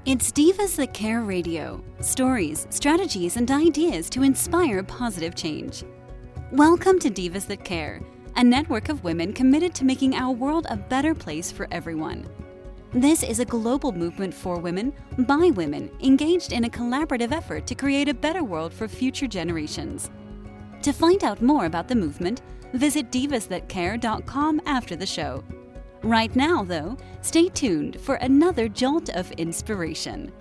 It's Divas That Care Radio. Stories, strategies, and ideas to inspire positive change. Welcome to Divas That Care, a network of women committed to making our world a better place for everyone. This is a global movement for women, by women, engaged in a collaborative effort to create a better world for future generations. To find out more about the movement, visit divasthatcare.com after the show. Right now, though, stay tuned for another jolt of inspiration.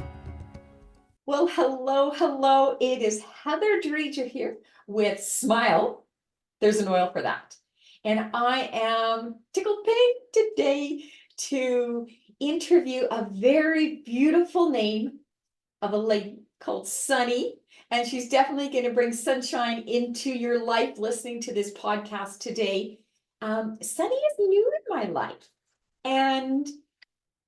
Well, hello. It is Heather Dreger here with Smile. There's an oil for that. And I am tickled pink today to interview a very beautiful name of a lady called Sunny. And she's definitely going to bring sunshine into your life listening to this podcast today. Sunny is new in my life. And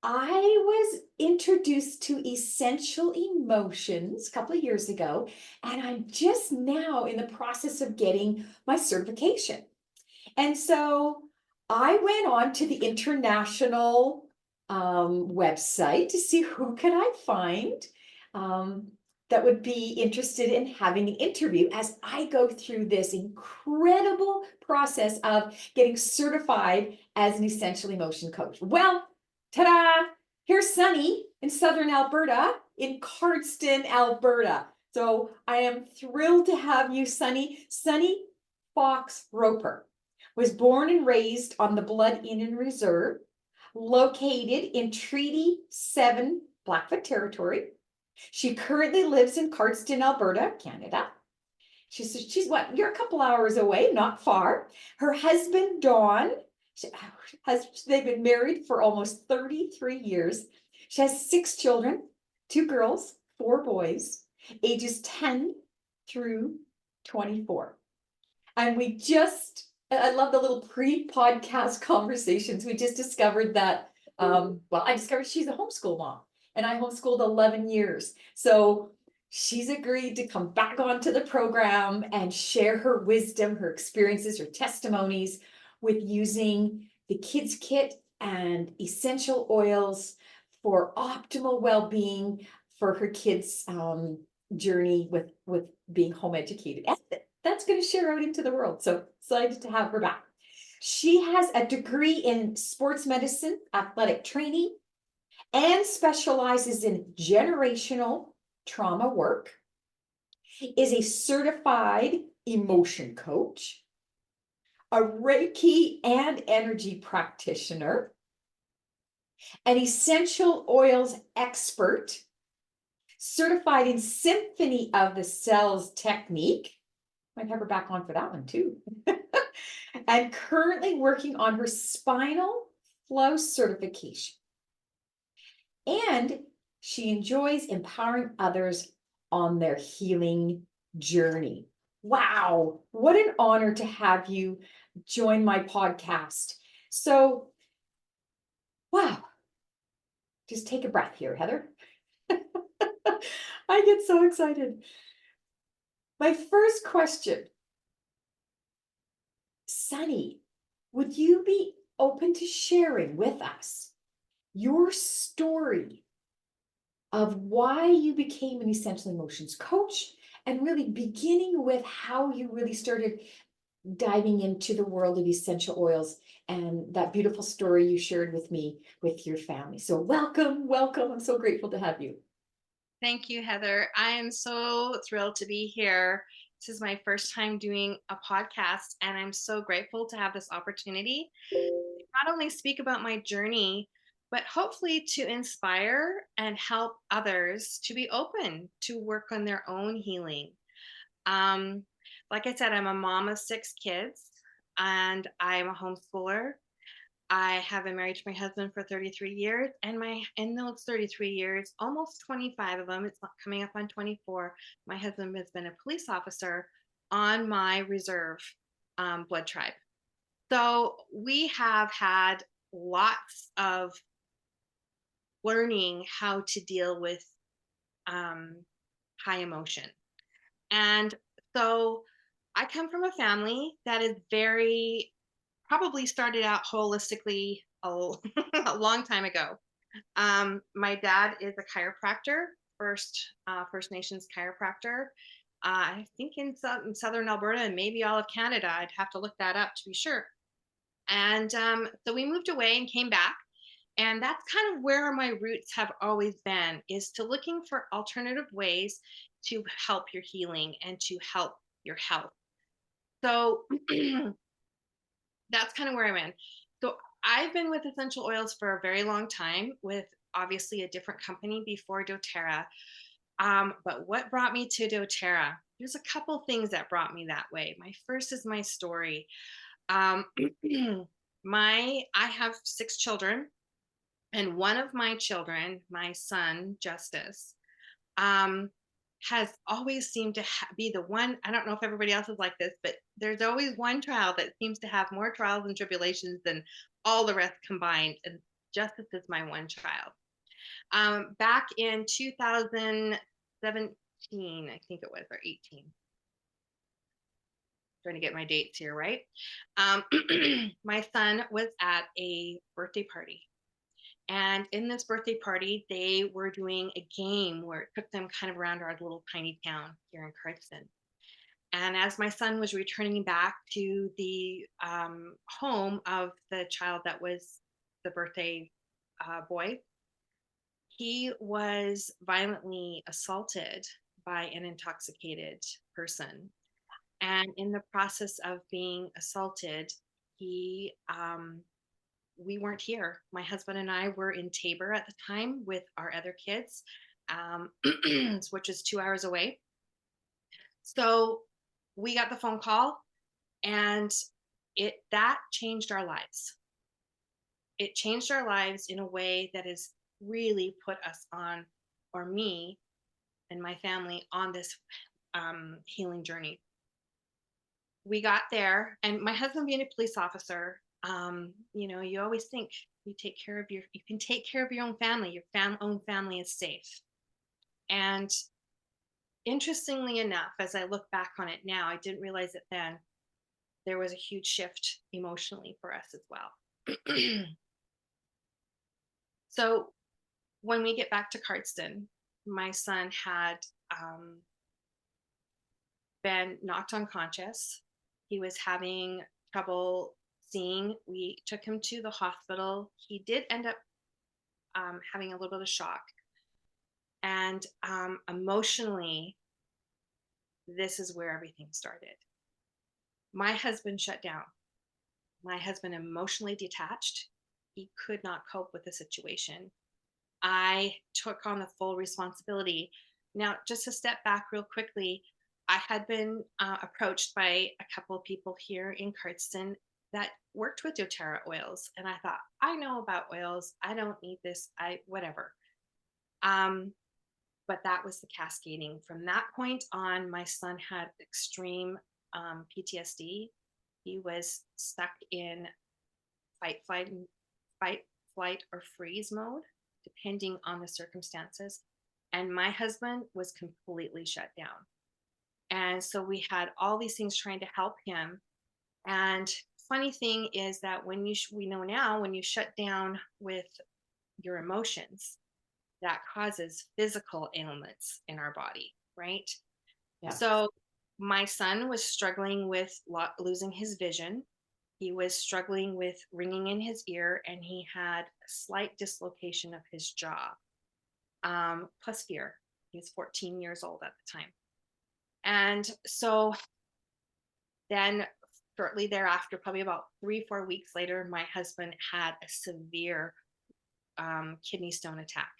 I was introduced to Essential Emotions a couple of years ago, and I'm just now in the process of getting my certification. And so I went on to the international website to see who could I find that would be interested in having an interview as I go through this incredible process of getting certified as an Essential Emotion coach. Well, ta-da! Here's Sunny in Southern Alberta, in Cardston, Alberta. So I am thrilled to have you, Sunny. Sunny Fox Roper was born and raised on the Blood Inn Reserve, located in Treaty 7, Blackfoot Territory. She currently lives in Cardston, Alberta, Canada. She's what? You're a couple hours away, not far. Her husband, Dawn, they've been married for almost 33 years. She has 6 children, 2 girls, 4 boys, ages 10 through 24. And I love the little pre-podcast conversations. We just discovered that, I discovered she's a homeschool mom. And I homeschooled 11 years. So she's agreed to come back onto the program and share her wisdom, her experiences, her testimonies with using the Kids Kit and essential oils for optimal well-being for her kids' journey with being home educated. That's going to share out into the world. So excited to have her back. She has a degree in sports medicine, athletic training, and specializes in generational trauma work, is a certified emotion coach, a Reiki and energy practitioner, an essential oils expert, certified in Symphony of the Cells technique. Might have her back on for that one too. And currently working on her spinal flow certification. And she enjoys empowering others on their healing journey. Wow, what an honor to have you join my podcast. So, wow, just take a breath here, Heather. I get so excited. My first question, Sunny, would you be open to sharing with us your story of why you became an Essential Emotions coach, and really beginning with how you really started diving into the world of essential oils and that beautiful story you shared with me with your family. So welcome. I'm so grateful to have you. Thank you, Heather. I am so thrilled to be here. This is my first time doing a podcast, and I'm so grateful to have this opportunity to not only speak about my journey, but hopefully to inspire and help others to be open to work on their own healing. Like I said, I'm a mom of 6 kids, and I'm a homeschooler. I have been married to my husband for 33 years, and in those 33 years, almost 25 of them, it's coming up on 24, my husband has been a police officer on my reserve blood tribe. So we have had lots of learning how to deal with high emotion. And so I come from a family that is probably started out holistically a long time ago. My dad is a chiropractor, First Nations chiropractor. I think in southern Alberta and maybe all of Canada. I'd have to look that up to be sure. And so we moved away and came back. And that's kind of where my roots have always been, is to looking for alternative ways to help your healing and to help your health. So that's kind of where I'm in. So I've been with essential oils for a very long time, with obviously a different company before doTERRA. But what brought me to doTERRA? There's a couple things that brought me that way. My first is my story. Um, I have 6 children, and one of my children, my son Justice, has always seemed to be the one. I don't know if everybody else is like this, but there's always one child that seems to have more trials and tribulations than all the rest combined. And Justice is my one child. Back in 2017, I think it was, or 18. Trying to get my dates here right. My son was at a birthday party. And in this birthday party, they were doing a game where it took them kind of around our little tiny town here in Cardston. And as my son was returning back to the home of the child that was the birthday boy, he was violently assaulted by an intoxicated person. And in the process of being assaulted, we weren't here. My husband and I were in Tabor at the time with our other kids, which is 2 hours away. So we got the phone call, and that changed our lives. It changed our lives in a way that has really put us on, or me and my family, on this healing journey. We got there, and my husband being a police officer, you always think you can take care of your own family. Your own family is safe. And interestingly enough, as I look back on it now, I didn't realize it then, there was a huge shift emotionally for us as well. So when we get back to Cardston, my son had been knocked unconscious. He was having trouble seeing. We took him to the hospital. He did end up having a little bit of shock. And emotionally, this is where everything started. My husband shut down. My husband emotionally detached. He could not cope with the situation. I took on the full responsibility. Now, just to step back real quickly, I had been approached by a couple of people here in Cardston that worked with doTERRA oils. And I thought, I know about oils. I don't need this. Whatever. But that was the cascading. From that point on, my son had extreme PTSD. He was stuck in fight, flight, or freeze mode, depending on the circumstances. And my husband was completely shut down. And so we had all these things trying to help him. And funny thing is that we know now, when you shut down with your emotions, that causes physical ailments in our body, right? Yeah. So my son was struggling with losing his vision. He was struggling with ringing in his ear, and he had a slight dislocation of his jaw, plus fear. He was 14 years old at the time. And so then shortly thereafter, probably about 3-4 weeks later, my husband had a severe kidney stone attack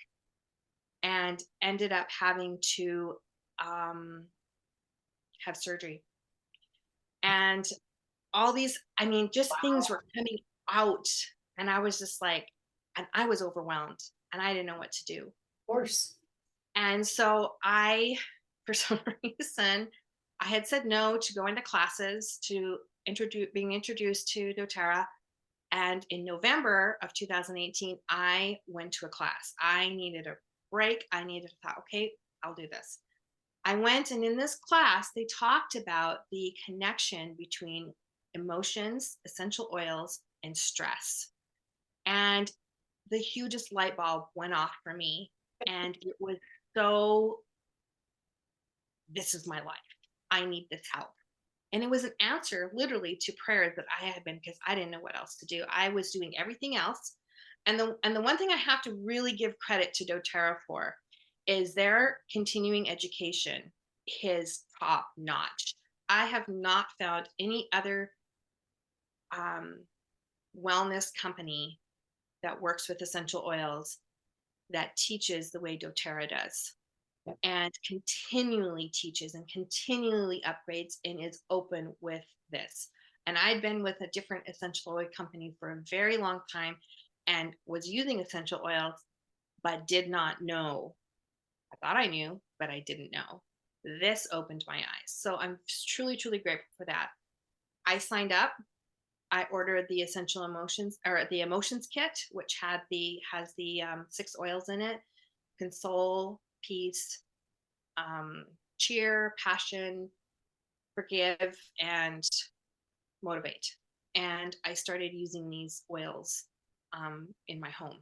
and ended up having to have surgery. And all these, just things were coming out. And I was just like, and I was overwhelmed, and I didn't know what to do. Of course. And so for some reason, I had said no to go into classes, to being introduced to doTERRA. And in November of 2018, I went to a class. I needed a break. Thought, okay, I'll do this. I went, and in this class, they talked about the connection between emotions, essential oils, and stress. And the hugest light bulb went off for me. And it was so, this is my life. I need this help. And it was an answer literally to prayers that I had been, because I didn't know what else to do. I was doing everything else. And the one thing I have to really give credit to doTERRA for is their continuing education is top notch. I have not found any other wellness company that works with essential oils that teaches the way doTERRA does. Yep. And continually teaches and continually upgrades and is open with this. And I'd been with a different essential oil company for a very long time and was using essential oils, but did not know. I thought I knew, but I didn't know. This opened my eyes. So I'm truly, truly grateful for that. I signed up. I ordered the essential emotions, or the emotions kit, which has the 6 oils in it: console, peace, cheer, passion, forgive, and motivate. And I started using these oils in my home.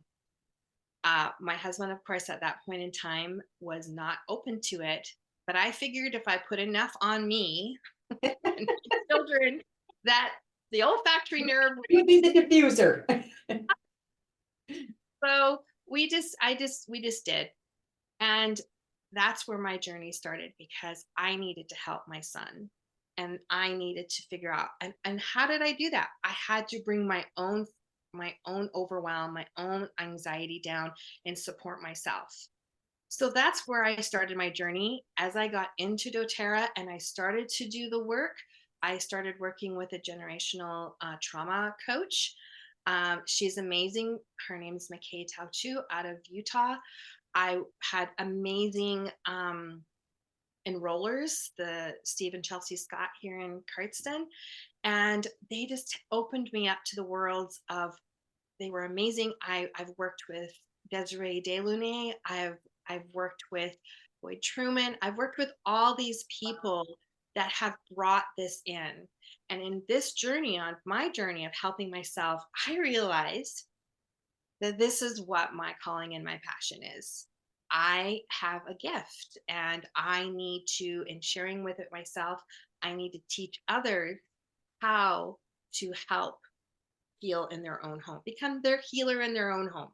My husband, of course, at that point in time was not open to it, but I figured if I put enough on me and my children, that the olfactory nerve would. You'd be the diffuser. So we just did. And that's where my journey started, because I needed to help my son and I needed to figure out, and how did I do that? I had to bring my own overwhelm, my own anxiety down and support myself. So that's where I started my journey. As I got into doTERRA and I started to do the work, I started working with a generational trauma coach. She's amazing. Her name is McKay Tauchu out of Utah. I had amazing enrollers, the Steve and Chelsea Scott here in Cardston, and they just opened me up to the worlds of, they were amazing. I've worked with Desiree DeLune. I've worked with Boyd Truman. I've worked with all these people that have brought this in. And in this journey, on my journey of helping myself, I realized that this is what my calling and my passion is. I have a gift and I need to, in sharing with it myself, I need to teach others how to help heal in their own home, become their healer in their own home.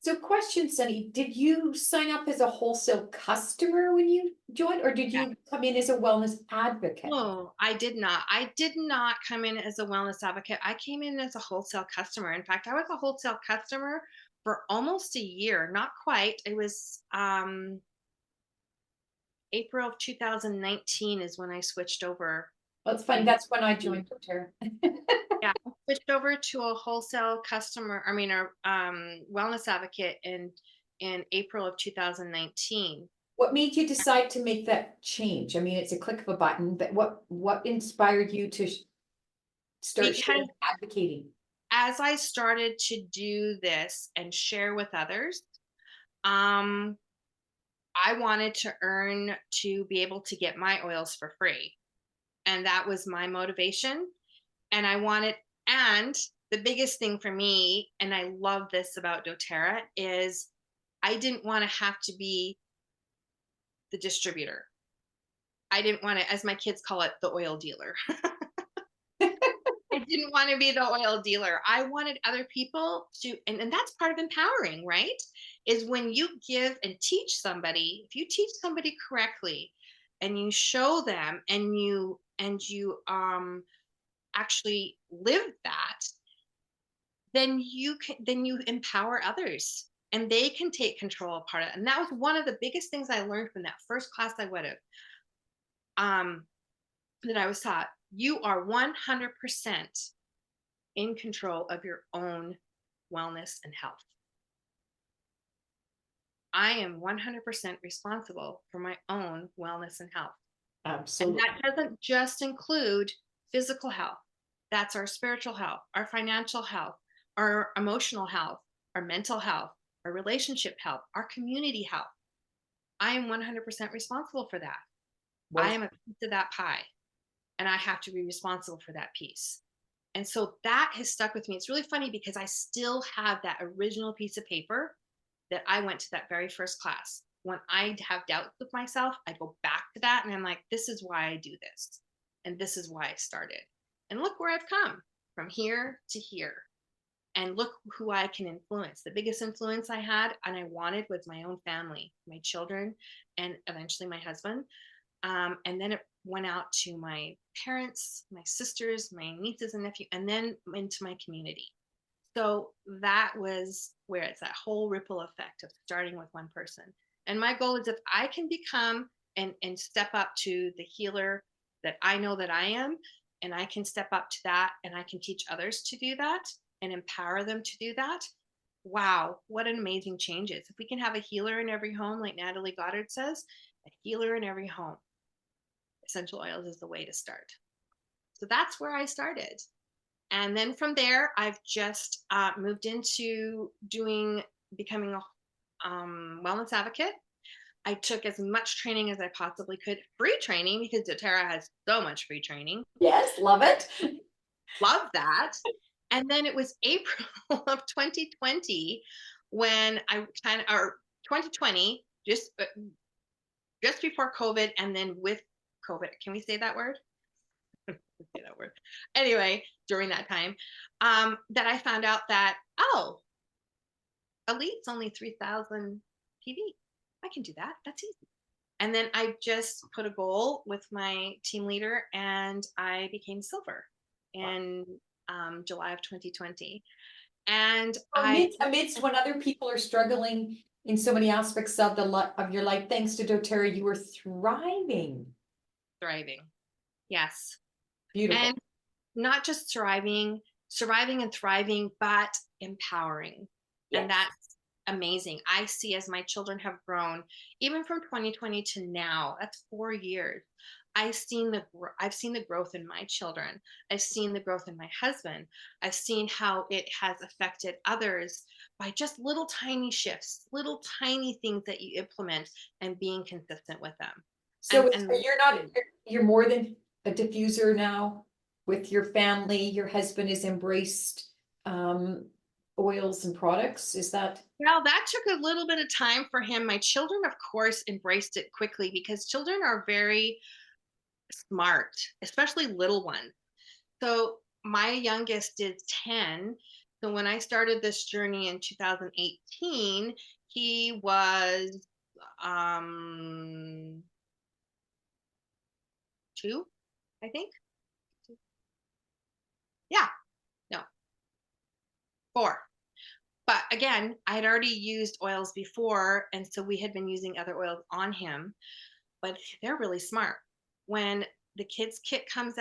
So question, Sunny, did you sign up as a wholesale customer when you joined, or did you come in as a wellness advocate? No, I did not. I did not come in as a wellness advocate. I came in as a wholesale customer. In fact, I was a wholesale customer for almost a year, not quite. It was April of 2019 is when I switched over. Well, it's funny, that's when I joined doTERRA. Yeah, I switched over to a wholesale customer, wellness advocate in April of 2019. What made you decide to make that change? I mean, it's a click of a button, but what inspired you to start advocating? As I started to do this and share with others, I wanted to be able to get my oils for free. And that was my motivation. And and the biggest thing for me, and I love this about doTERRA, is I didn't want to have to be the distributor. I didn't want to, as my kids call it, the oil dealer. I didn't want to be the oil dealer. I wanted other people to, and that's part of empowering, right? Is when you give and teach somebody, if you teach somebody correctly and you show them and you actually live that, then you empower others and they can take control of part of it. And that was one of the biggest things I learned from that first class I would have, that I was taught. You are 100% in control of your own wellness and health. I am 100% responsible for my own wellness and health. Absolutely. And that doesn't just include physical health. That's our spiritual health, our financial health, our emotional health, our mental health, our relationship health, our community health. I am 100% responsible for that. I am a piece of that pie, and I have to be responsible for that piece. And so that has stuck with me. It's really funny because I still have that original piece of paper that I went to that very first class. When I have doubts with myself, I go back to that and I'm like, this is why I do this. And this is why I started. And look where I've come from here to here. And look who I can influence. The biggest influence I had and I wanted was my own family, my children, and eventually my husband. And then it went out to my parents, my sisters, my nieces and nephews, and then into my community. So that was where it's that whole ripple effect of starting with one person. And my goal is if I can become and step up to the healer that I know that I am, and I can step up to that and I can teach others to do that and empower them to do that. Wow, what an amazing change is. If we can have a healer in every home, like Natalie Goddard says, a healer in every home, essential oils is the way to start. So that's where I started. And then from there, I've just moved into becoming a wellness advocate. I took as much training as I possibly could, free training, because doTERRA has so much free training. Yes, love it. Love that. And then it was April of 2020 when or 2020, just before COVID, and then with COVID. Can we say that word? Say that word. Anyway, during that time, that I found out that, Elite's only 3,000 PV. I can do that. That's easy. And then I just put a goal with my team leader and I became silver in July of 2020. And amidst when other people are struggling in so many aspects of of your life, thanks to doTERRA, you were thriving. Yes. Beautiful. And not just surviving and thriving, but empowering. Yes. And that's amazing. I see as my children have grown, even from 2020 to now, that's 4 years. I've seen the growth in my children. I've seen the growth in my husband. I've seen how it has affected others by just little tiny shifts, little tiny things that you implement and being consistent with them. So you're more than a diffuser now with your family. Your husband has embraced oils and products. Is that? Well, that took a little bit of time for him. My children, of course, embraced it quickly because children are very smart, especially little ones. So my youngest is 10. So when I started this journey in 2018, he was 2, I think. Yeah, no, 4. But again, I had already used oils before, and so we had been using other oils on him, but they're really smart. When the kids kit come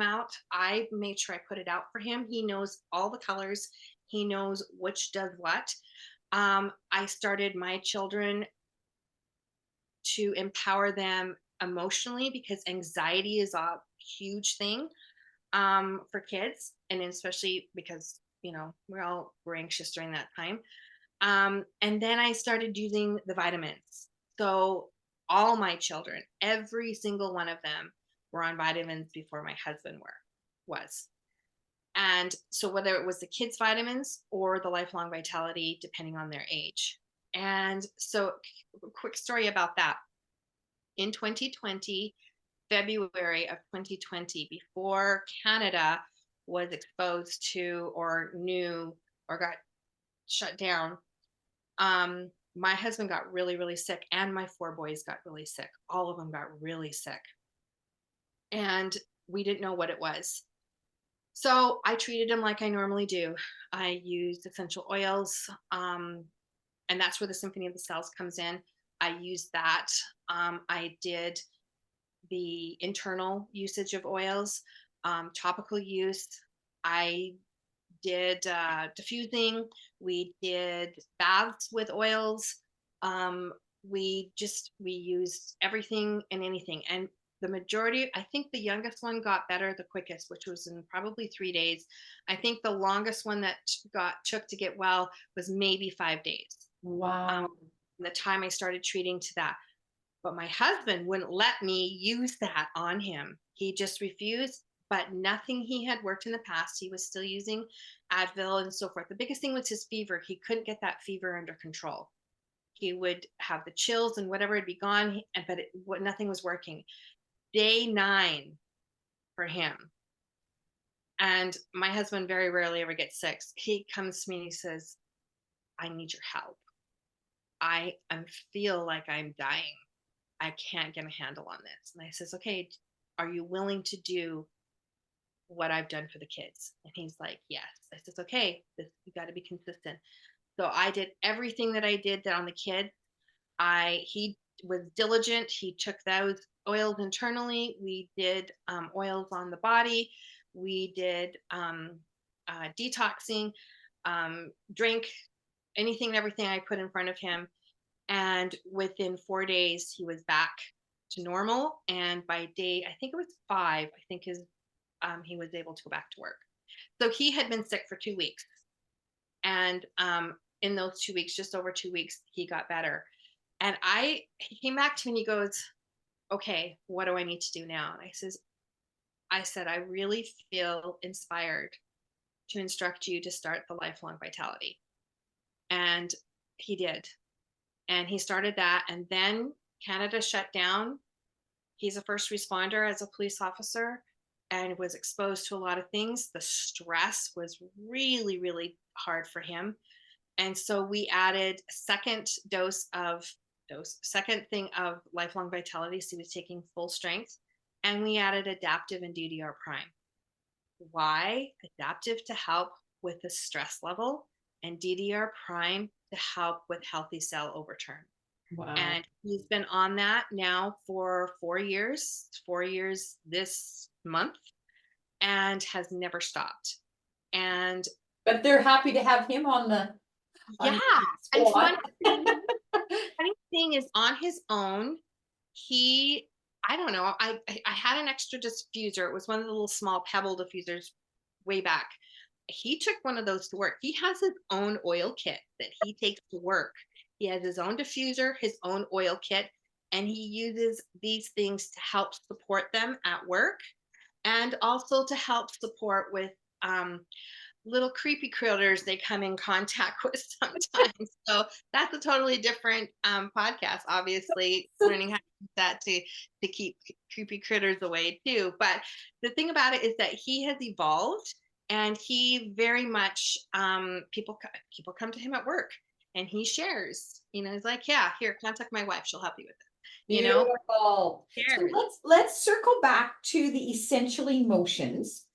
out, I made sure I put it out for him. He knows all the colors. He knows which does what. I started my children to empower them emotionally because anxiety is a huge thing for kids, and especially because we're anxious during that time. And then I started using the vitamins. So all my children, every single one of them, were on vitamins before my husband was. And so whether it was the kids' vitamins or the Lifelong Vitality, depending on their age. And so a quick story about that. In 2020, February of 2020, before Canada was exposed to or knew or got shut down, my husband got really, really sick, and my 4 boys got really sick. All of them got really sick. And we didn't know what it was. So I treated him like I normally do. I used essential oils, and that's where the Symphony of the Cells comes in. I used that. I did the internal usage of oils, topical use. I did diffusing. We did baths with oils. We used everything and anything. And the majority, I think the youngest one got better the quickest, which was in probably 3 days. I think the longest one that took to get well was maybe 5 days. Wow. The time I started treating to that. But my husband wouldn't let me use that on him. He just refused. but nothing he had worked in the past. He was still using Advil and so forth. The biggest thing was his fever. He couldn't get that fever under control. He would have the chills and whatever would be gone, but nothing was working. Day 9 for him. And my husband very rarely ever gets sick. He comes to me and he says, I need your help. I feel like I'm dying. I can't get a handle on this. And I says, okay, are you willing to do what I've done for the kids? And he's like, yes. I says, okay, you got to be consistent. So I did everything that I did on the kids. He was diligent. He took those oils internally. We did oils on the body. We did detoxing, drink anything and everything I put in front of him. And within 4 days, he was back to normal. And by day, I think it was 5, I think he was able to go back to work. So he had been sick for 2 weeks. And in those 2 weeks, just over 2 weeks, he got better. And he came back to me and he goes, okay, what do I need to do now? And I said, I really feel inspired to instruct you to start the Lifelong Vitality. And he did. And he started that. And then Canada shut down. He's a first responder as a police officer and was exposed to a lot of things. The stress was really, really hard for him. And so we added second thing of Lifelong Vitality. So he was taking full strength. And we added Adaptive and DDR Prime. Why? Adaptive to help with the stress level, and DDR Prime to help with healthy cell overturn. Wow. And he's been on that now for 4 years this month, and has never stopped. But they're happy to have him on the and funny thing is, on his own, I don't know, I had an extra diffuser. It was one of the little small pebble diffusers way back. He took one of those to work. He has his own oil kit that he takes to work. He has his own diffuser, his own oil kit, and he uses these things to help support them at work, and also to help support with little creepy critters they come in contact with sometimes. So that's a totally different podcast, obviously, learning how to use that to keep creepy critters away too. But the thing about it is that he has evolved, and he very much, people come to him at work and he shares, he's like, yeah, here, contact my wife. She'll help you with it. Beautiful. So let's circle back to the essential emotions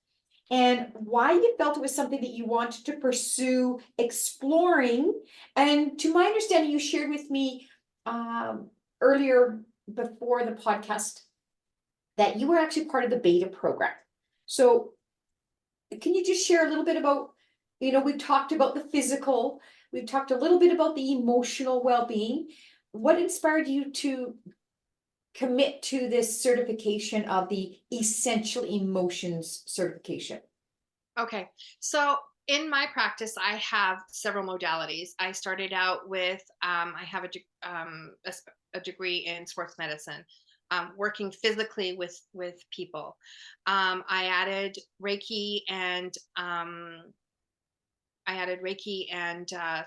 and why you felt it was something that you wanted to pursue exploring. And to my understanding, you shared with me earlier before the podcast that you were actually part of the beta program. So can you just share a little bit about, we've talked about the physical, we've talked a little bit about the emotional well-being. What inspired you to commit to this certification of the Essential Emotions certification? Okay, so in my practice, I have several modalities. I started out with, I have a degree in sports medicine, working physically with people. I added Reiki and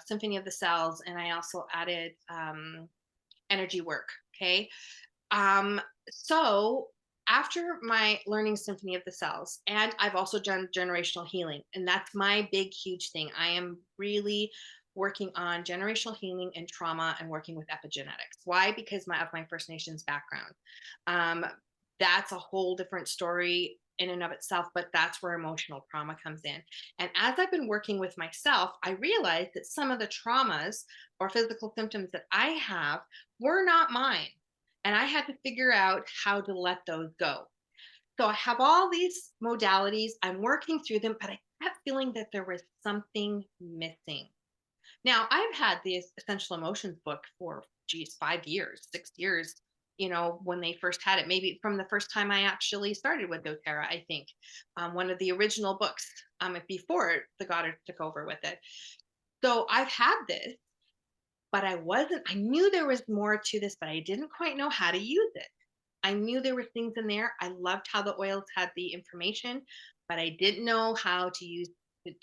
Symphony of the Cells, and I also added energy work. Okay. So after my learning Symphony of the Cells, and I've also done generational healing, and that's my big, huge thing. I am really working on generational healing and trauma and working with epigenetics. Why? Because of my First Nations background. That's a whole different story in and of itself, but that's where emotional trauma comes in. And as I've been working with myself, I realized that some of the traumas or physical symptoms that I have were not mine. And I had to figure out how to let those go. So I have all these modalities, I'm working through them, but I kept feeling that there was something missing. Now, I've had the Essential Emotions book for 5 years, 6 years, when they first had it, maybe from the first time I actually started with doTERRA, I think, one of the original books before the Goddard took over with it. So I've had this, but I knew there was more to this, but I didn't quite know how to use it. I knew there were things in there. I loved how the oils had the information, but I didn't know how to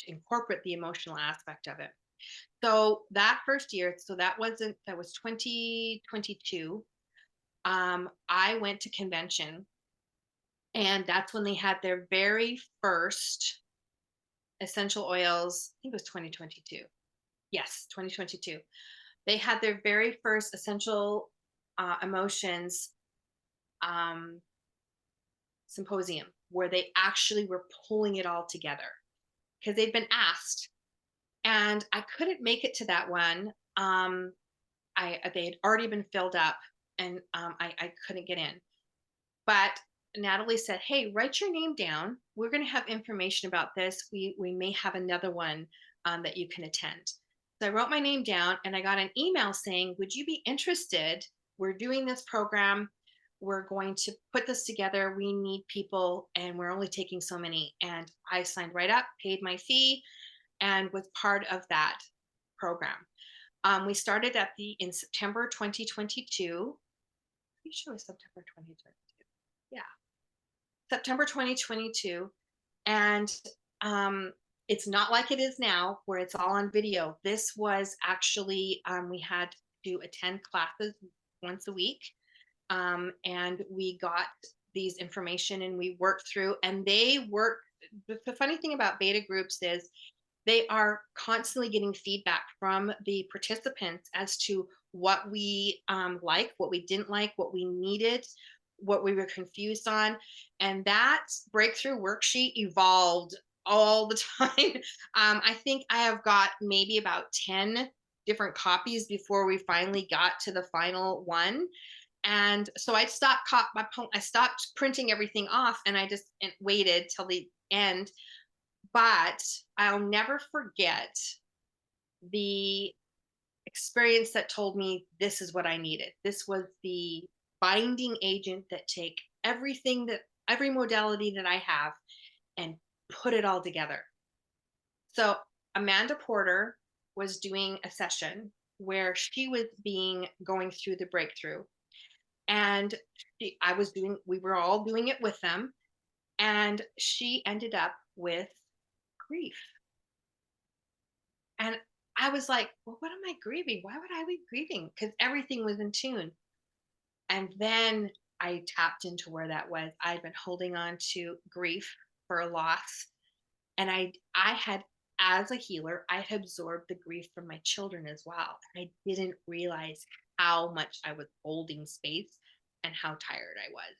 incorporate the emotional aspect of it. So that first year, that was 2022. I went to convention, and that's when they had their very first essential oils. I think it was 2022. Yes, 2022. They had their very first essential emotions um, symposium where they actually were pulling it all together because they'd been asked, and I couldn't make it to that one. They had already been filled up, and I couldn't get in. But Natalie said, "Hey, write your name down. We're going to have information about this. We may have another one that you can attend." So I wrote my name down, and I got an email saying, "Would you be interested? We're doing this program. We're going to put this together. We need people, and we're only taking so many." And I signed right up, paid my fee, and was part of that program. We started in September 2022. Pretty sure it was September 2022. Yeah, September 2022. And it's not like it is now where it's all on video. This was actually, we had to attend classes once a week. And we got these information and we worked through, and the funny thing about beta groups is they are constantly getting feedback from the participants as to what we what we didn't like, what we needed, what we were confused on. And that breakthrough worksheet evolved all the time. I think I have got maybe about 10 different copies before we finally got to the final one. And so I stopped printing everything off, and I just waited till the end. But I'll never forget the experience that told me this is what I needed. This was the binding agent that take every modality that I have and put it all together. So Amanda Porter was doing a session where she was going through the breakthrough, and we were all doing it with them, and she ended up with grief. And I was like, well, what am I grieving? Why would I be grieving? Because everything was in tune. And then I tapped into where that was. I'd been holding on to grief for a loss. And I had, as a healer, I had absorbed the grief from my children as well. And I didn't realize how much I was holding space and how tired I was.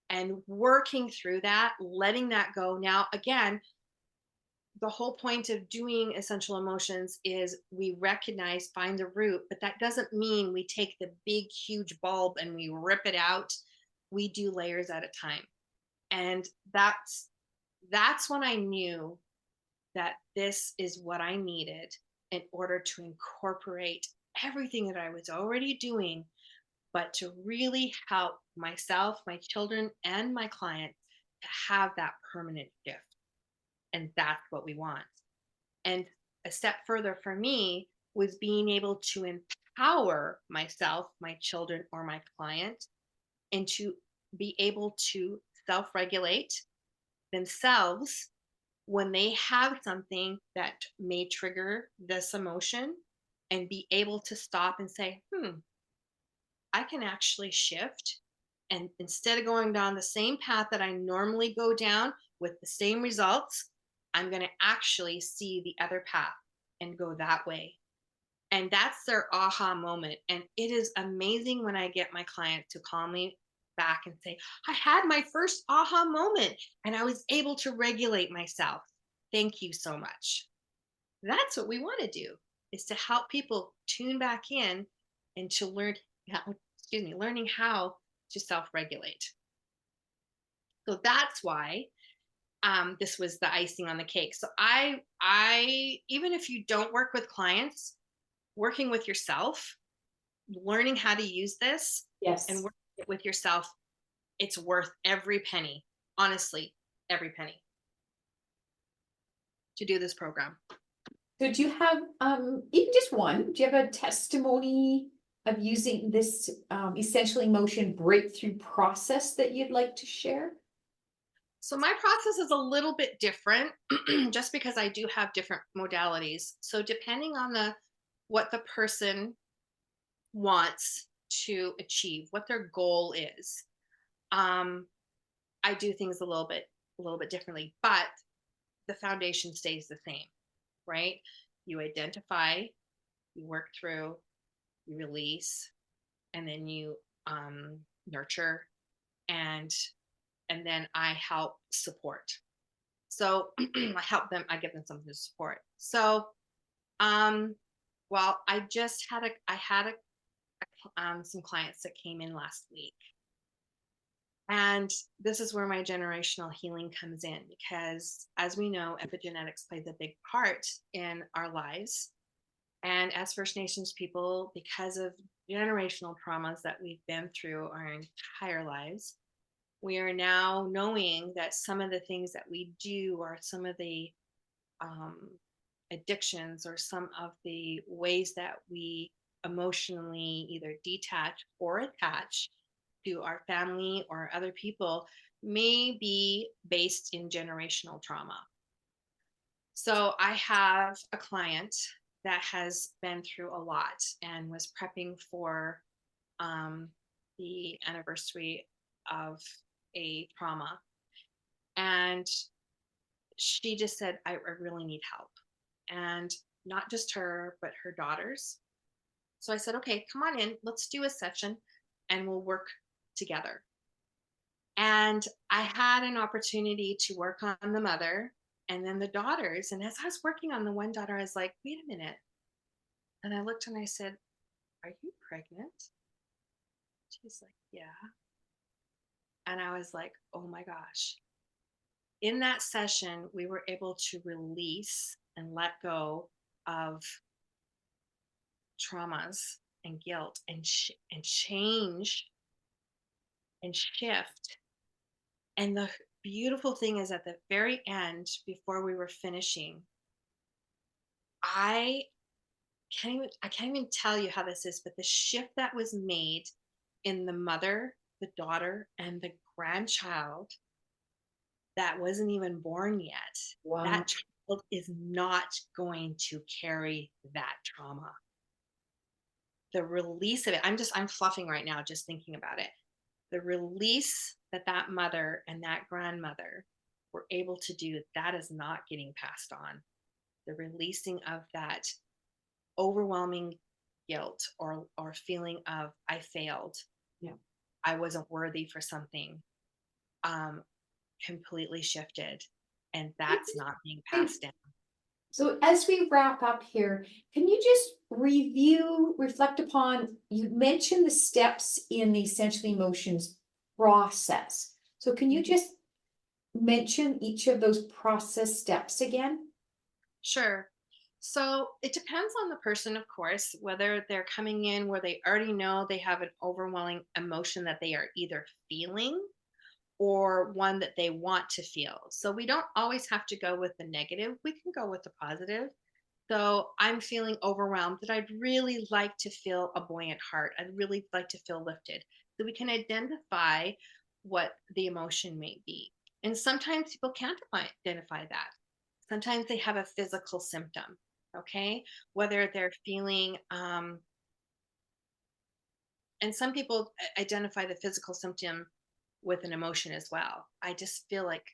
And working through that, letting that go. Now, again, the whole point of doing essential emotions is we recognize, find the root, but that doesn't mean we take the big, huge bulb and we rip it out. We do layers at a time. And that's when I knew that this is what I needed in order to incorporate everything that I was already doing, but to really help myself, my children, and my clients to have that permanent shift. And that's what we want. And a step further for me was being able to empower myself, my children, or my client, and to be able to self-regulate themselves when they have something that may trigger this emotion, and be able to stop and say, I can actually shift. And instead of going down the same path that I normally go down with the same results, I'm going to actually see the other path and go that way. And that's their aha moment. And it is amazing when I get my clients to call me back and say, I had my first aha moment and I was able to regulate myself. Thank you so much. That's what we want to do, is to help people tune back in and to learning how to self-regulate. So that's why this was the icing on the cake. So I even if you don't work with clients, working with yourself, learning how to use this, Yes, and working with yourself, it's worth every penny. Honestly, every penny to do this program. So do you have even just one? Do you have a testimony of using this essential emotion breakthrough process that you'd like to share? So my process is a little bit different just because I do have different modalities. So depending on the what the person wants to achieve, what their goal is, um, I do things a little bit differently, but the foundation stays the same, right? You identify, you work through, you release, and then you nurture, and then I help support. So I help them, I give them something to support. So um well, I had some clients that came in last week. And this is where my generational healing comes in because, as we know, epigenetics plays a big part in our lives. And as First Nations people, because of generational traumas that we've been through our entire lives, we are now knowing that some of the things that we do or some of the um, addictions or some of the ways that we emotionally either detach or attach to our family or other people may be based in generational trauma. So I have a client that has been through a lot and was prepping for um, the anniversary of a trauma. And she just said, I really need help. And not just her, but her daughters. So I said, okay, come on in, let's do a session and we'll work together. And I had an opportunity to work on the mother and then the daughters. And as I was working on the one daughter, I was like, wait a minute. And I looked and I said, are you pregnant? She's like, yeah. And I was like, oh my gosh. In that session, we were able to release and let go of traumas and guilt and change and shift. And the beautiful thing is at the very end, before we were finishing, I I can't even tell you how this is, but the shift that was made in the mother, the daughter, and the grandchild that wasn't even born yet, Wow. that child is not going to carry that trauma. The release of it, I'm fluffing right now just thinking about it. The release that that mother and that grandmother were able to do, that is not getting passed on. The releasing of that overwhelming guilt or feeling of I failed, Yeah. I wasn't worthy for something, um, completely shifted, and that's not being passed down. So as we wrap up here, can you just review, reflect upon, you mentioned the steps in the essential emotions process. So can you Mhm. just mention each of those process steps again? Sure. So it depends on the person, of course, whether they're coming in where they already know they have an overwhelming emotion that they are either feeling or one that they want to feel. So we don't always have to go with the negative. We can go with the positive. So I'm feeling overwhelmed, that I'd really like to feel a buoyant heart. I'd really like to feel lifted. So we can identify what the emotion may be. And sometimes people can't identify that. Sometimes they have a physical symptom, okay? Whether they're feeling, and some people identify the physical symptom with an emotion as well. I just feel like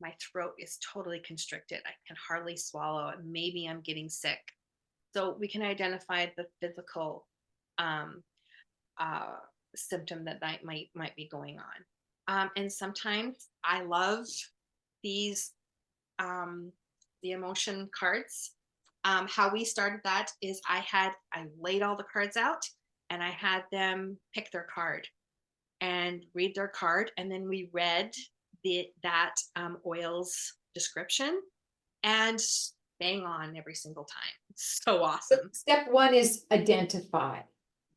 my throat is totally constricted. I can hardly swallow. Maybe I'm getting sick. So we can identify the physical um, uh, symptom that might be going on. And sometimes I love these the emotion cards. How we started that is I laid all the cards out and I had them pick their card and read their card, and then we read that oil's description, and bang on every single time. It's so So awesome. step one is identify.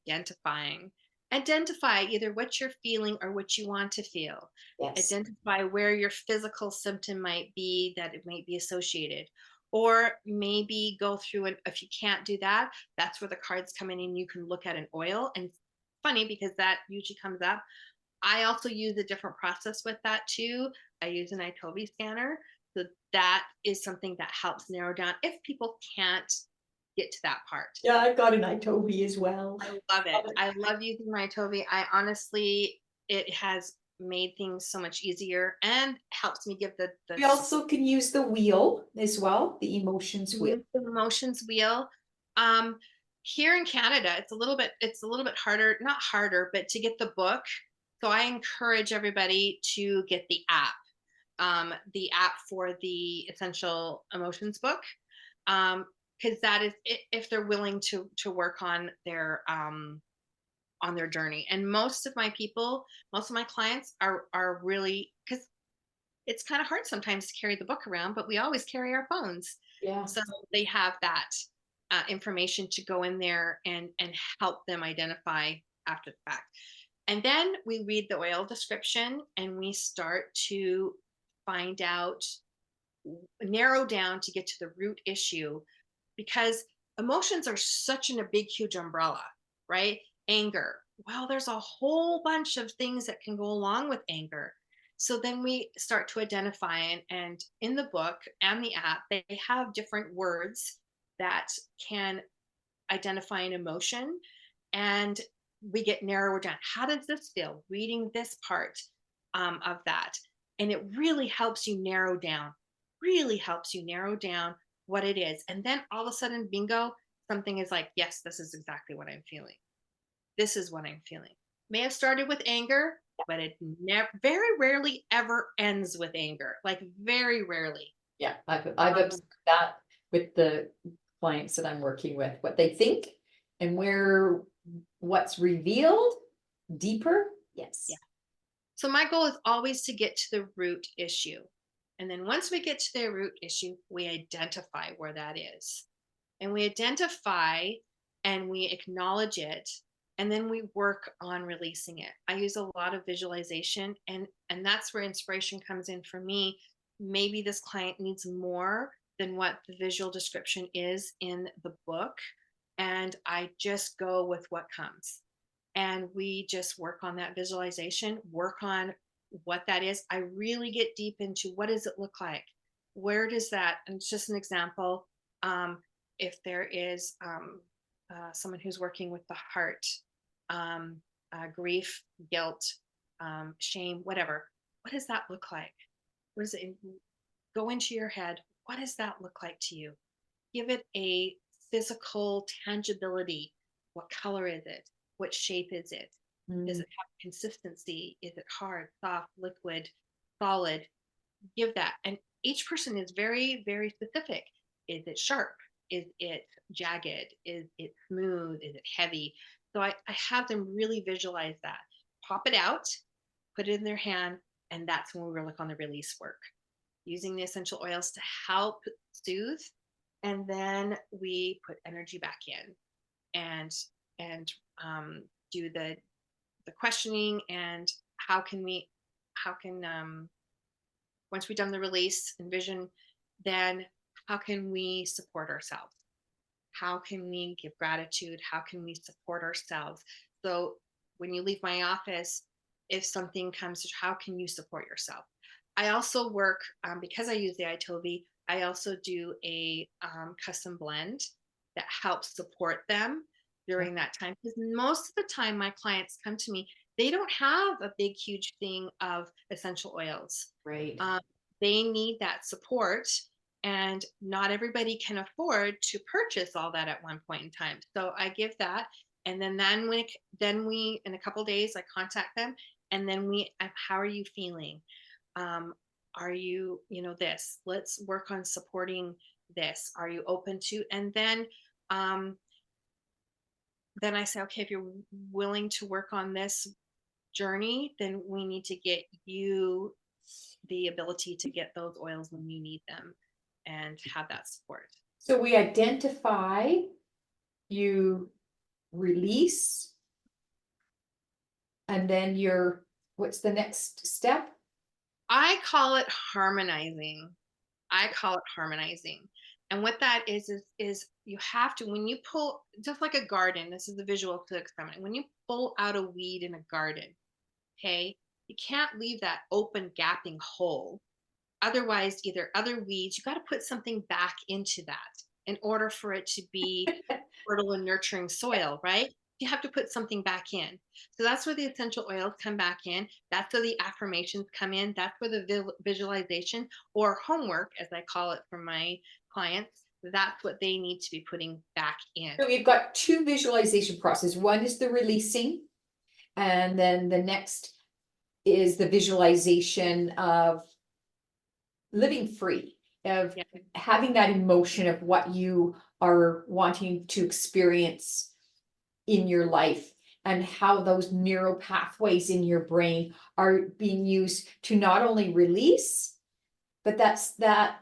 Identifying. Identify either what you're feeling or what you want to feel. Yes. Identify where your physical symptom might be that it might be associated. or maybe go through and if you can't do that, that's where the cards come in and you can look at an oil. And funny because that usually comes up. I also use a different process with that too. I use an iTovi scanner. So that is something that helps narrow down if people can't get to that part. Yeah, I've got an iTovi as well. I love it. I love using my iTovi. I honestly, it has made things so much easier and helps me give the We also can use the wheel as well, the emotions wheel. the emotions wheel. Here in Canada, it's a little bit harder, not harder, but to get the book. So I encourage everybody to get the app for the Essential Emotions book, because that is if they're willing to work on their journey. And most of my clients are really, because it's kind of hard sometimes to carry the book around, but we always carry our phones. Yeah. So they have that information to go in there and help them identify after the fact. And then we read the oil description and we start to find out, narrow down to get to the root issue, because emotions are such a big, huge umbrella, right? Anger. Well, there's a whole bunch of things that can go along with anger. So then we start to identify, and in the book and the app, they have different words that can identify an emotion, and we get narrowed down. How does this feel? Reading this part of that. And it really helps you narrow down, what it is. And then all of a sudden, bingo, something is like, yes, this is exactly what I'm feeling. This is what I'm feeling. May have started with anger, but it very rarely ever ends with anger. Like very rarely. Yeah, I've observed that with the clients that I'm working with, what they think and what's revealed deeper. Yes. Yeah. So my goal is always to get to the root issue. And then once we get to the root issue, we identify where that is. And we identify and we acknowledge it. And then we work on releasing it. I use a lot of visualization, and that's where inspiration comes in for me. Maybe this client needs more than what the visual description is in the book. And I just go with what comes. And we just work on that visualization, work on what that is. I really get deep into what does it look like? Where does that, and it's just an example. If there is someone who's working with the heart, grief, guilt, shame, whatever, what does that look like? What does it go into your head? What does that look like to you? Give it a physical tangibility. What color is it? What shape is it? Does it have consistency? Is it hard, soft, liquid, solid? Give that. And each person is very, very specific. Is it sharp? Is it jagged? Is it smooth? Is it heavy? So I have them really visualize that. Pop it out, put it in their hand, and that's when we work on the release work. Using the essential oils to help soothe, and then we put energy back in and do the questioning, and how can once we've done the release and vision, then how can we support ourselves? How can we give gratitude? How can we support ourselves? So when you leave my office, if something comes to, how can you support yourself? I also work, because I use the iTovi, I also do a custom blend that helps support them during that time. Because most of the time my clients come to me, they don't have a big, huge thing of essential oils. Right. They need that support, and not everybody can afford to purchase all that at one point in time. So I give that. And then we, in a couple of days, I contact them, and then how are you feeling? Are you, this, let's work on supporting this. Are you open to, and then I say, okay, if you're willing to work on this journey, then we need to get you the ability to get those oils when you need them and have that support. So we identify, you release, and then what's the next step? I call it harmonizing. And what that is you have to, when you pull, just like a garden, this is the visual to experiment. When you pull out a weed in a garden, okay, you can't leave that open gapping hole. Otherwise, either other weeds, you got to put something back into that in order for it to be fertile and nurturing soil, right? You have to put something back in. So that's where the essential oils come back in. That's where the affirmations come in. That's where the visualization or homework, as I call it for my clients, that's what they need to be putting back in. So we've got two visualization processes. One is the releasing, and then the next is the visualization of living free, of Yeah. having that emotion of what you are wanting to experience in your life, and how those neural pathways in your brain are being used to not only release, but that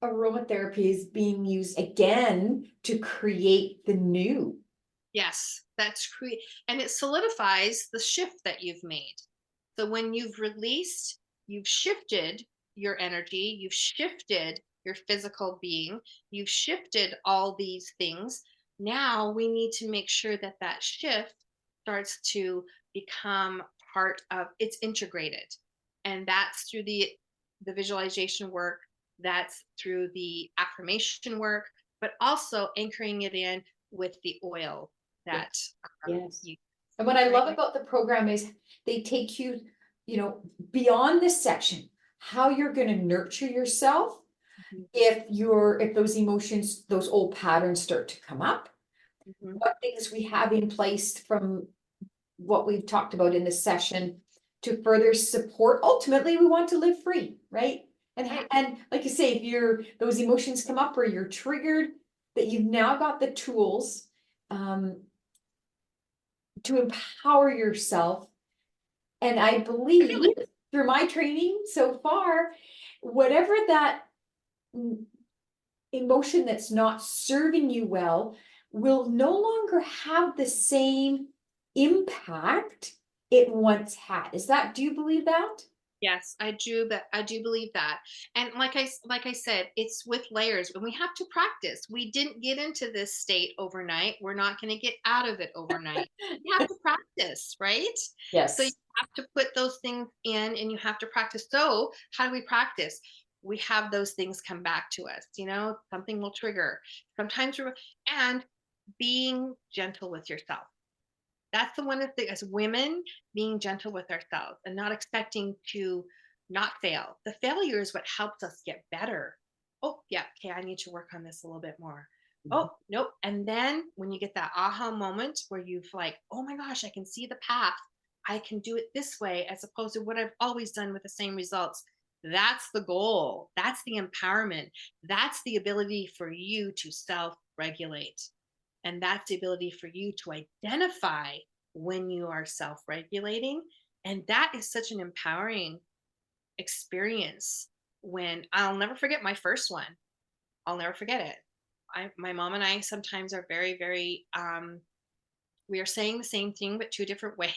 aromatherapy is being used again to create the new. Yes, and it solidifies the shift that you've made. So when you've released, you've shifted your energy, you've shifted your physical being, you've shifted all these things. Now we need to make sure that that shift starts to become part of, it's integrated. And that's through the visualization work, that's through the affirmation work, but also anchoring it in with the oil that Yes. you, And what I right? love about the program is they take you, beyond this section, how you're going to nurture yourself Mhm, if those emotions, those old patterns start to come up, mhm. what things we have in place from what we've talked about in this session to further support. Ultimately, we want to live free, right? Right. And like you say, if those emotions come up or you're triggered, that you've now got the tools to empower yourself. And I believe through my training so far, whatever that emotion that's not serving you well will no longer have the same impact it once had. Do you believe that? Yes, I do, but I do believe that. And like I said, it's with layers, and we have to practice. We didn't get into this state overnight. We're not going to get out of it overnight. You have to practice, right? So you Yes. have to put those things in and you have to practice. So, how do we practice? We have those things come back to us, something will trigger. Sometimes and being gentle with yourself. That's the one of the, as women, being gentle with ourselves and not expecting to not fail. The failure is what helps us get better. Oh, yeah, okay, I need to work on this a little bit more. Oh, nope. And then when you get that aha moment where you've like, oh my gosh, I can see the path. I can do it this way as opposed to what I've always done with the same results. That's the goal. That's the empowerment. That's the ability for you to self regulate. And that's the ability for you to identify when you are self regulating. And that is such an empowering experience. When I'll never forget my first one, I'll never forget it. My mom and I sometimes are very, very, we are saying the same thing, but two different ways.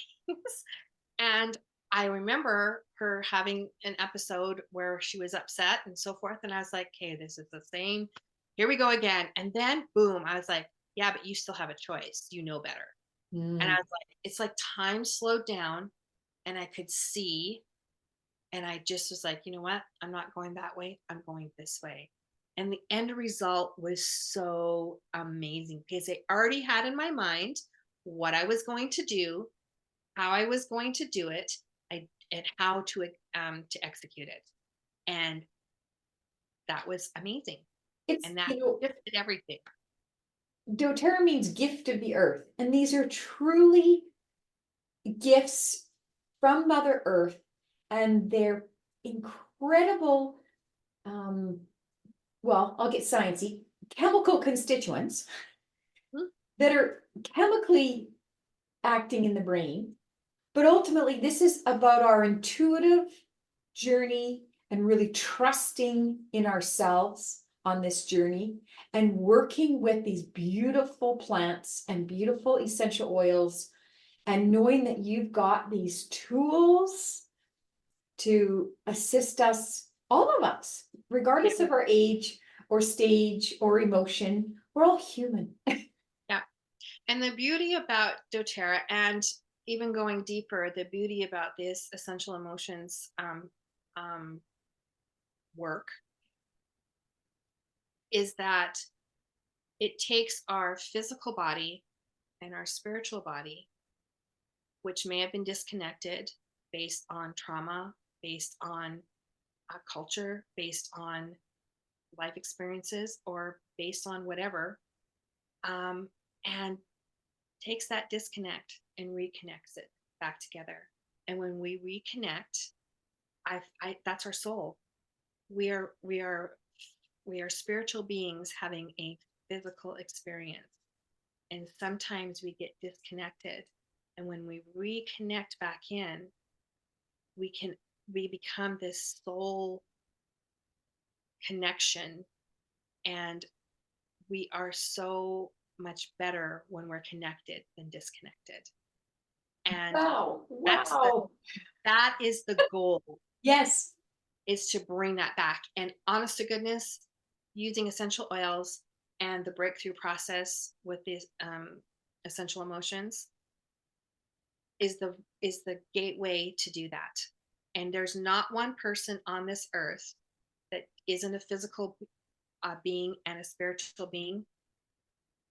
And I remember her having an episode where she was upset and so forth. And I was like, okay, this is the same. Here we go again. And then boom, I was like, yeah, but you still have a choice. You know better. And I was like, it's like time slowed down and I could see. And I just was like, you know what? I'm not going that way. I'm going this way. And the end result was so amazing because I already had in my mind what I was going to do, how I was going to do it, and how to execute it. And that was amazing. It's, And that shifted everything. doTERRA means gift of the earth, and these are truly gifts from Mother Earth, and they're incredible. Well, I'll get sciencey, chemical constituents that are chemically acting in the brain. But ultimately, this is about our intuitive journey and really trusting in ourselves on this journey and working with these beautiful plants and beautiful essential oils, and knowing that you've got these tools to assist us, all of us, regardless of our age, or stage or emotion. We're all human. Yeah. And the beauty about doTERRA, and even going deeper, the beauty about this essential emotions um, work, is that it takes our physical body and our spiritual body, which may have been disconnected based on trauma, based on culture, based on life experiences, or based on whatever, and takes that disconnect and reconnects it back together. And when we reconnect, that's our soul. We are we are we are spiritual beings having a physical experience, and sometimes we get disconnected. And when we reconnect back in, we become this soul connection, and we are so much better when we're connected than disconnected. And Wow. that's Wow. that is the goal, Yes. is to bring that back. And honest to goodness, using essential oils and the breakthrough process with these essential emotions is the gateway to do that. And there's not one person on this earth that isn't a physical being and a spiritual being,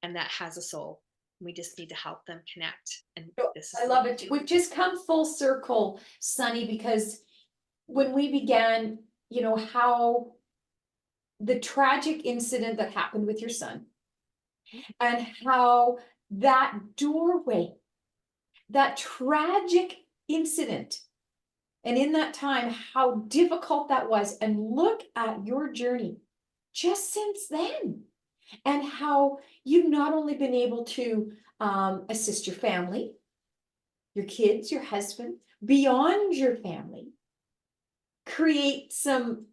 and that has a soul. We just need to help them connect. And this is I love it. We've just come full circle, Sunny, because when we began, how the tragic incident that happened with your son, and how that doorway, that tragic incident, and in that time, how difficult that was. And look at your journey just since then, and how you've not only been able to assist your family, your kids, your husband, beyond your family, create some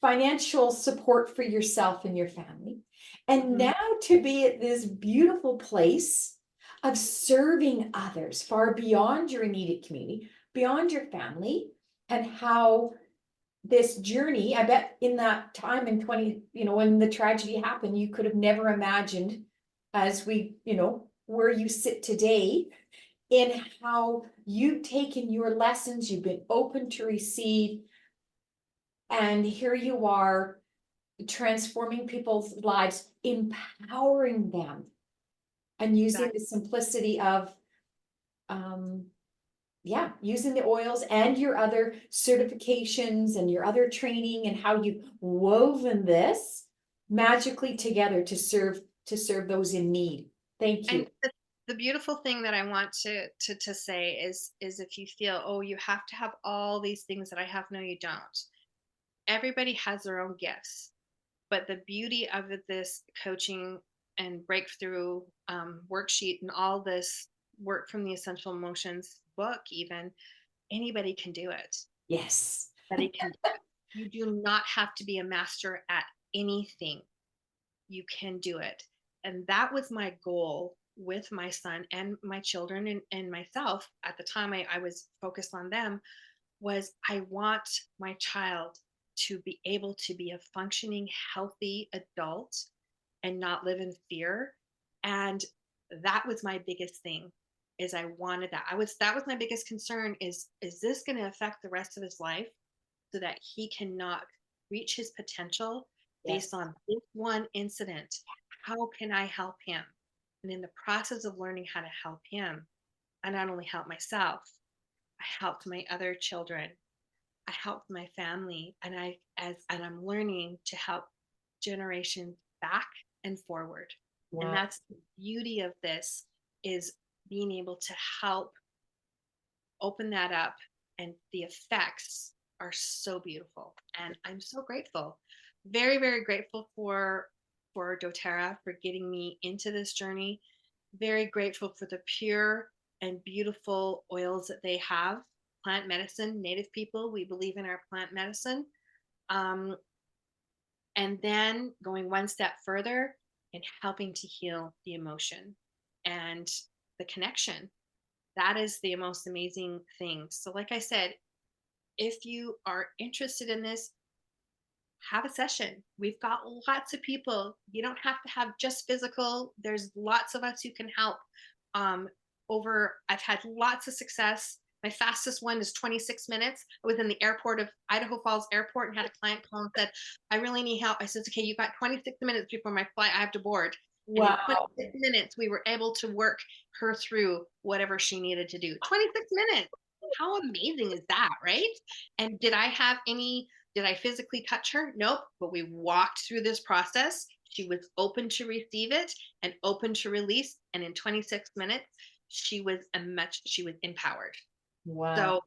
financial support for yourself and your family. And now to be at this beautiful place of serving others far beyond your immediate community, beyond your family, and how this journey, I bet in that time in 20, when the tragedy happened, you could have never imagined, as we, where you sit today, in how you've taken your lessons, you've been open to receive, and here you are transforming people's lives, empowering them, and using the simplicity of using the oils and your other certifications and your other training, and how you've woven this magically together to serve those in need. Thank you. And the beautiful thing that I want to say is if you feel, oh, you have to have all these things that I have, no, you don't. Everybody has their own gifts, but the beauty of this coaching and breakthrough worksheet and all this work from the Essential Emotions book, even anybody can do it. Yes. Anybody can do it. You do not have to be a master at anything. You can do it. And that was my goal with my son and my children and myself. At the time I was focused on them, was I want my child to be able to be a functioning, healthy adult and not live in fear. And that was my biggest thing, is I wanted that. That was my biggest concern, is this going to affect the rest of his life so that he cannot reach his potential based on this one incident? How can I help him? And in the process of learning how to help him, I not only helped myself, I helped my other children, I helped my family, and I'm learning to help generations back and forward. Wow. And that's the beauty of this, is being able to help open that up, and the effects are so beautiful. And I'm so grateful, very, very grateful for doTERRA, for getting me into this journey. Very grateful for the pure and beautiful oils that they have. Plant medicine, Native people, we believe in our plant medicine. And then going one step further in helping to heal the emotion and the connection. That is the most amazing thing. So like I said, if you are interested in this, have a session. We've got lots of people. You don't have to have just physical. There's lots of us who can help. I've had lots of success. My fastest one is 26 minutes. I was in the airport of Idaho Falls Airport and had a client call and said, I really need help. I said, okay, you've got 26 minutes before my flight. I have to board. Wow. And in 26 minutes, we were able to work her through whatever she needed to do. 26 minutes. How amazing is that, right? And did I physically touch her? Nope. But we walked through this process. She was open to receive it and open to release. And in 26 minutes, she was empowered. Wow. So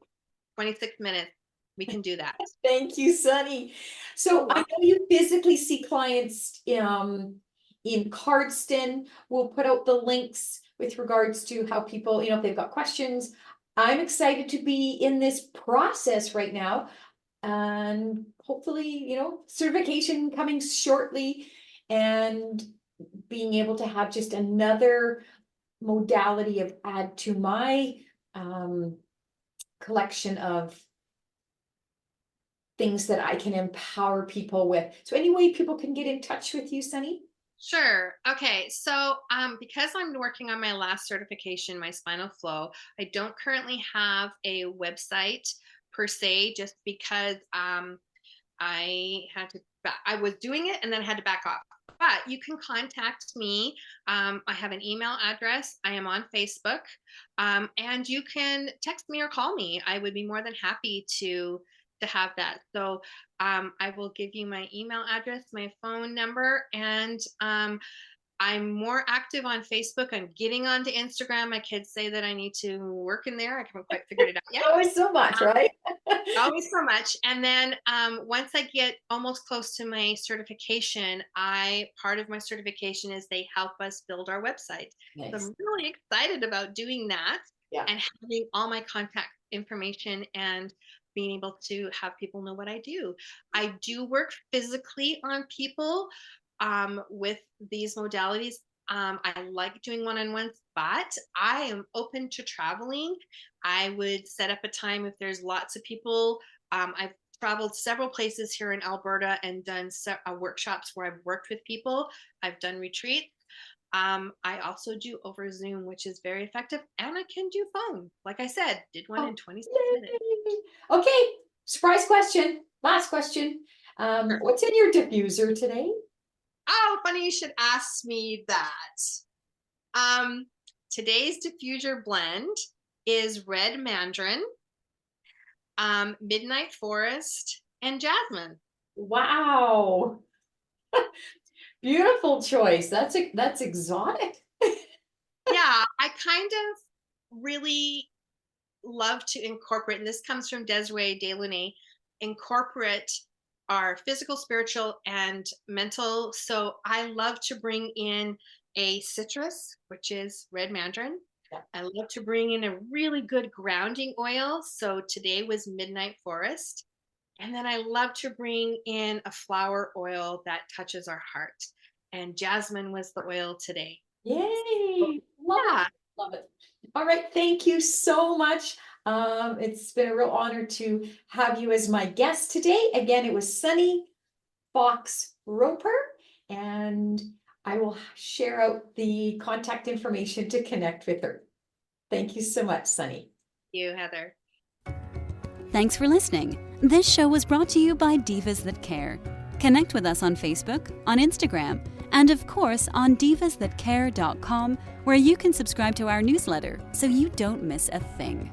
26 minutes, we can do that. Thank you, Sunny. So I know you physically see clients in Cardston. We'll put out the links with regards to how people, if they've got questions. I'm excited to be in this process right now. And hopefully, certification coming shortly and being able to have just another modality of add to my collection of things that I can empower people with. So any way people can get in touch with you, Sunny? Sure. Okay. So because I'm working on my last certification, my spinal flow, I don't currently have a website per se, just because I was doing it and then had to back off. But you can contact me. I have an email address. I am on Facebook. And you can text me or call me. I would be more than happy to have that. So I will give you my email address, my phone number, and I'm more active on Facebook. I'm getting onto Instagram. My kids say that I need to work in there. I haven't quite figured it out yet. Always so much, right? Always so much. And then once I get almost close to my certification, part of my certification is they help us build our website. Nice. So I'm really excited about doing that and having all my contact information and being able to have people know what I do. I do work physically on people with these modalities. I like doing one-on-ones, but I am open to traveling. I would set up a time if there's lots of people. I've traveled several places here in Alberta and done workshops where I've worked with people. I've done retreats. I also do over Zoom, which is very effective, and I can do phone. Like I said, did one in 26 minutes. Okay, surprise question. Last question. Sure. What's in your diffuser today? Oh, funny you should ask me that. Today's diffuser blend is red mandarin, midnight forest, and jasmine. Wow. Beautiful choice. That's exotic. Yeah, I kind of really love to incorporate, and this comes from Desiree Delaunay, incorporate our physical, spiritual, and mental. So I love to bring in a citrus, which is red mandarin. Yeah. I love to bring in a really good grounding oil. So today was midnight forest. And then I love to bring in a flower oil that touches our heart. And jasmine was the oil today. Yay. Love it. All right. Thank you so much. It's been a real honor to have you as my guest today. Again, it was Sunny Fox Roper, and I will share out the contact information to connect with her. Thank you so much, Sunny. Thank you, Heather. Thanks for listening. This show was brought to you by Divas That Care. Connect with us on Facebook, on Instagram, and of course on divasthatcare.com, where you can subscribe to our newsletter so you don't miss a thing.